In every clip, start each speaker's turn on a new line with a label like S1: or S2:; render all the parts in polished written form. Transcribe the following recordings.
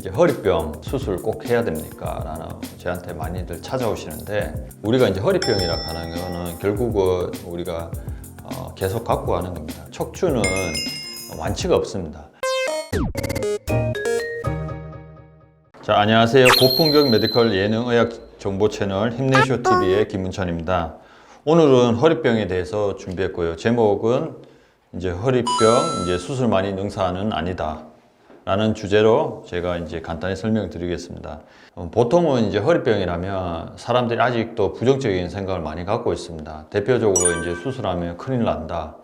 S1: 이제 허리병 수술 꼭 해야 됩니까? 라는 저한테 많이들 찾아오시는데, 우리가 이제 허리병이라 하는 거는 결국은 우리가 계속 갖고 가는 겁니다. 척추는 완치가 없습니다. 자, 안녕하세요. 고품격 메디컬 예능의학 정보 채널 힘내쇼 TV의 김문천입니다. 오늘은 허리병에 대해서 준비했고요. 제목은 이제 허리병 이제 수술만이 능사는 아니다 라는 주제로 제가 이제 간단히 설명드리겠습니다. 보통은 이제 허리병이라면 사람들이 아직도 부정적인 생각을 많이 갖고 있습니다. 대표적으로 이제 수술하면 큰일 난다,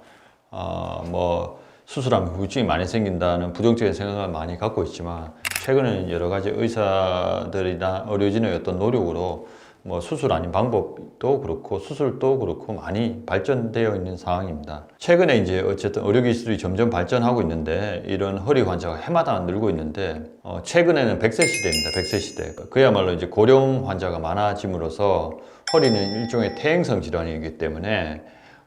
S1: 수술하면 후유증이 많이 생긴다는 부정적인 생각을 많이 갖고 있지만, 최근에는 여러 가지 의사들이나 의료진의 어떤 노력으로 수술 아닌 방법도 그렇고 수술도 그렇고 많이 발전되어 있는 상황입니다. 최근에 이제 어쨌든 의료기술이 점점 발전하고 있는데, 이런 허리 환자가 해마다 늘고 있는데, 최근에는 100세 시대입니다. 100세 시대. 그야말로 이제 고령 환자가 많아짐으로써 허리는 일종의 퇴행성 질환이기 때문에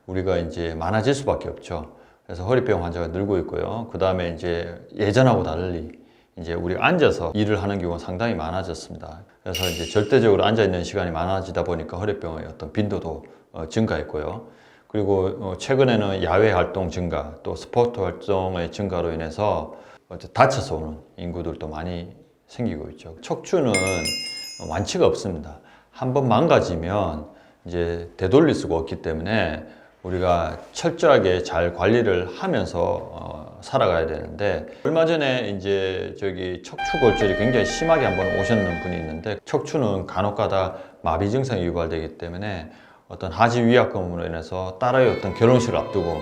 S1: 우리가 이제 많아질 수밖에 없죠. 그래서 허리병 환자가 늘고 있고요. 그 다음에 이제 예전하고 달리 이제 우리가 앉아서 일을 하는 경우가 상당히 많아졌습니다. 그래서 이제 절대적으로 앉아있는 시간이 많아지다 보니까 허리병의 어떤 빈도도 증가했고요. 그리고 최근에는 야외 활동 증가, 또 스포츠 활동의 증가로 인해서 다쳐서 오는 인구들도 많이 생기고 있죠. 척추는 완치가 없습니다. 한번 망가지면 이제 되돌릴 수가 없기 때문에 우리가 철저하게 잘 관리를 하면서 살아가야 되는데, 얼마 전에 이제 척추골절이 굉장히 심하게 한번 오셨는 분이 있는데, 척추는 간혹가다 마비 증상이 유발되기 때문에 어떤 하지 위약금으로 인해서 딸의 어떤 결혼식을 앞두고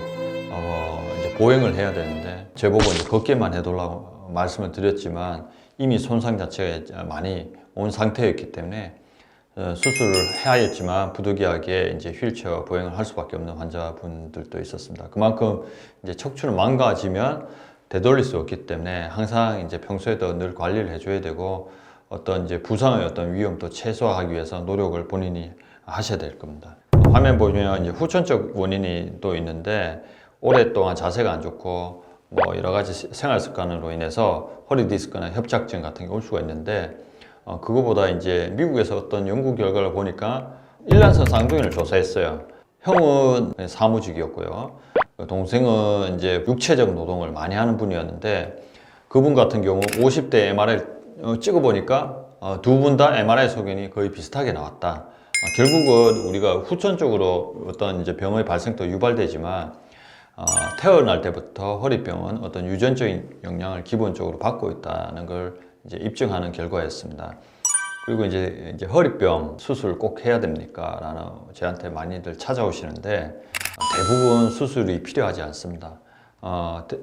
S1: 이제 보행을 해야 되는데, 제보고 이제 걷기만 해달라고 말씀을 드렸지만 이미 손상 자체가 많이 온 상태였기 때문에 수술을 해야 했지만 부득이하게 이제 휠체어 보행을 할 수밖에 없는 환자분들도 있었습니다. 그만큼 이제 척추는 망가지면 되돌릴 수 없기 때문에 항상 이제 평소에도 늘 관리를 해줘야 되고, 어떤 이제 부상의 어떤 위험도 최소화하기 위해서 노력을 본인이 하셔야 될 겁니다. 화면 보시면 이제 후천적 원인이 또 있는데, 오랫동안 자세가 안 좋고 여러 가지 생활 습관으로 인해서 허리 디스크나 협착증 같은 게 올 수가 있는데, 그거보다 이제 미국에서 어떤 연구 결과를 보니까 일란성 쌍둥이를 조사했어요. 형은 사무직이었고요. 동생은 이제 육체적 노동을 많이 하는 분이었는데, 그분 같은 경우 50대 MRI 찍어보니까 두 분 다 MRI 소견이 거의 비슷하게 나왔다. 결국은 우리가 후천적으로 어떤 이제 병의 발생도 유발되지만, 태어날 때부터 허리병은 어떤 유전적인 영향을 기본적으로 받고 있다는 걸 이제 입증하는 결과였습니다. 그리고 이제 허리병 수술 꼭 해야 됩니까? 라는 저한테 많이들 찾아오시는데, 대부분 수술이 필요하지 않습니다.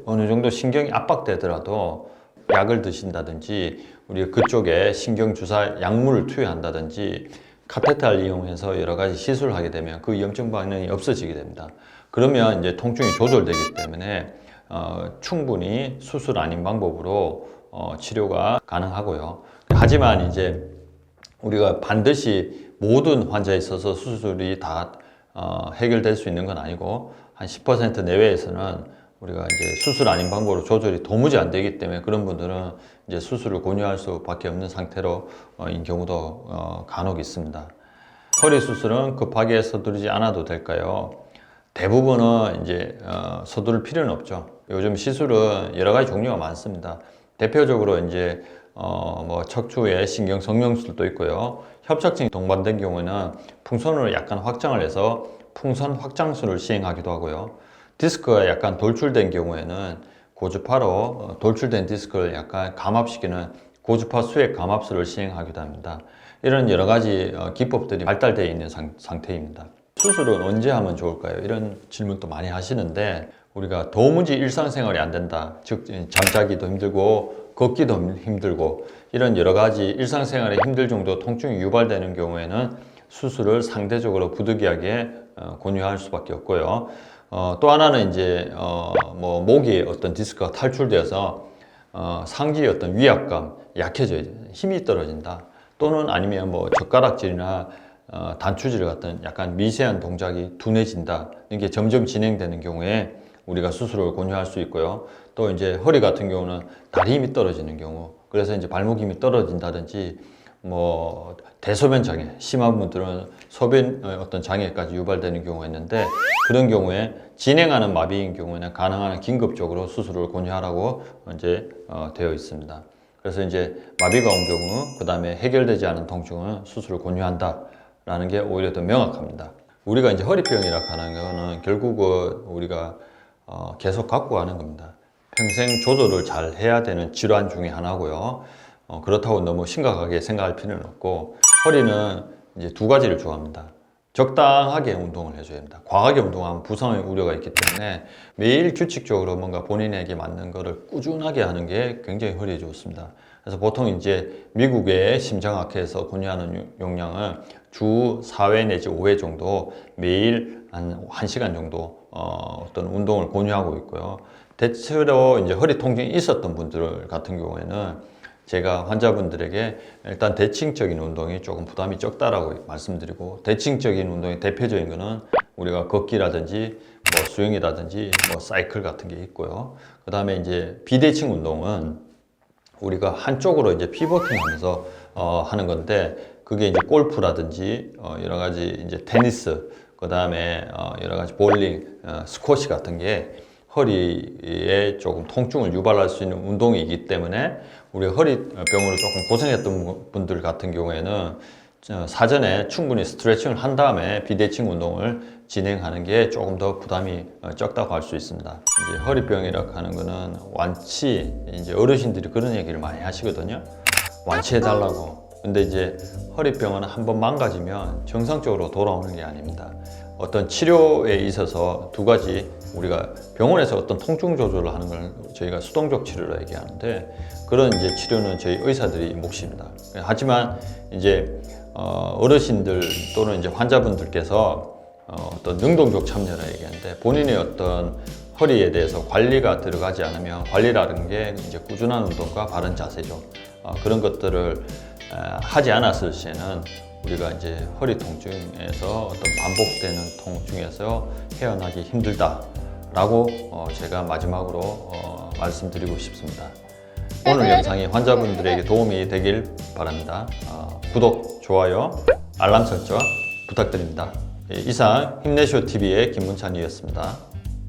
S1: 어느 정도 신경이 압박되더라도 약을 드신다든지, 우리 그쪽에 신경주사 약물을 투여한다든지, 카테터를 이용해서 여러 가지 시술을 하게 되면 그 염증 반응이 없어지게 됩니다. 그러면 이제 통증이 조절되기 때문에 충분히 수술 아닌 방법으로 치료가 가능하고요. 하지만 이제 우리가 반드시 모든 환자에 있어서 수술이 다 해결될 수 있는 건 아니고, 한 10% 내외에서는 우리가 이제 수술 아닌 방법으로 조절이 도무지 안 되기 때문에 그런 분들은 이제 수술을 권유할 수밖에 없는 상태로인 경우도 간혹 있습니다. 허리 수술은 급하게 서두르지 않아도 될까요? 대부분은 이제 서두를 필요는 없죠. 요즘 시술은 여러 가지 종류가 많습니다. 대표적으로 이제 척추에 신경 성형술도 있고요. 협착증이 동반된 경우에는 풍선으로 약간 확장을 해서 풍선 확장술을 시행하기도 하고요. 디스크가 약간 돌출된 경우에는 고주파로 돌출된 디스크를 약간 감압시키는 고주파 수액 감압술을 시행하기도 합니다. 이런 여러 가지 기법들이 발달되어 있는 상태입니다. 수술은 언제 하면 좋을까요? 이런 질문도 많이 하시는데, 우리가 도무지 일상생활이 안 된다, 즉 잠자기도 힘들고 걷기도 힘들고 이런 여러 가지 일상생활에 힘들 정도 통증이 유발되는 경우에는 수술을 상대적으로 부득이하게 권유할 수밖에 없고요. 또 하나는 이제 목이 어떤 디스크가 탈출되어서 상지의 어떤 위압감, 약해져요. 힘이 떨어진다. 또는 아니면 젓가락질이나 단추질 같은 약간 미세한 동작이 둔해진다. 이게 점점 진행되는 경우에 우리가 수술을 권유할 수 있고요. 또 이제 허리 같은 경우는 다리 힘이 떨어지는 경우, 그래서 이제 발목 힘이 떨어진다든지 뭐 대소변 장애, 심한 분들은 소변 어떤 장애까지 유발되는 경우가 있는데 그런 경우에 진행하는 마비인 경우에는 가능한 긴급적으로 수술을 권유하라고 이제 되어 있습니다. 그래서 이제 마비가 온 경우, 그 다음에 해결되지 않은 통증은 수술을 권유한다라는 게 오히려 더 명확합니다. 우리가 이제 허리병이라 하는 거는 결국은 우리가 계속 갖고 가는 겁니다. 평생 조절을 잘 해야 되는 질환 중에 하나고요. 그렇다고 너무 심각하게 생각할 필요는 없고, 허리는 이제 두 가지를 좋아합니다. 적당하게 운동을 해줘야 됩니다. 과하게 운동하면 부상의 우려가 있기 때문에 매일 규칙적으로 뭔가 본인에게 맞는 거를 꾸준하게 하는 게 굉장히 허리에 좋습니다. 그래서 보통 이제 미국의 심장학회에서 권유하는 용량은 주 4회 내지 5회 정도 매일 한 1시간 정도 어떤 운동을 권유하고 있고요. 대체로 이제 허리 통증이 있었던 분들 같은 경우에는 제가 환자분들에게 일단 대칭적인 운동이 조금 부담이 적다라고 말씀드리고, 대칭적인 운동의 대표적인 거는 우리가 걷기라든지 뭐 수영이라든지 뭐 사이클 같은 게 있고요. 그 다음에 이제 비대칭 운동은 우리가 한쪽으로 이제 피보팅 하면서 하는 건데, 그게 이제 골프라든지 여러 가지 이제 테니스, 그 다음에 여러 가지 볼링, 스쿼시 같은 게 허리에 조금 통증을 유발할 수 있는 운동이기 때문에 우리 허리병으로 조금 고생했던 분들 같은 경우에는 사전에 충분히 스트레칭을 한 다음에 비대칭 운동을 진행하는 게 조금 더 부담이 적다고 할 수 있습니다. 이제 허리병이라고 하는 거는 완치, 이제 어르신들이 그런 얘기를 많이 하시거든요. 완치해달라고. 근데 이제 허리병은 한번 망가지면 정상적으로 돌아오는 게 아닙니다. 어떤 치료에 있어서 두 가지, 우리가 병원에서 어떤 통증 조절을 하는 걸 저희가 수동적 치료라 얘기하는데, 그런 이제 치료는 저희 의사들이 몫입니다. 하지만 이제 어르신들 또는 이제 환자분들께서 어떤 능동적 참여라 얘기하는데, 본인의 어떤 허리에 대해서 관리가 들어가지 않으면, 관리라는 게 이제 꾸준한 운동과 바른 자세죠. 그런 것들을 하지 않았을 시에는 우리가 이제 허리 통증에서 어떤 반복되는 통증에서 헤어나기 힘들다라고 제가 마지막으로 말씀드리고 싶습니다. 오늘 영상이 환자분들에게 도움이 되길 바랍니다. 구독, 좋아요, 알람 설정 부탁드립니다. 이상 힘내쇼TV의 김문찬이었습니다.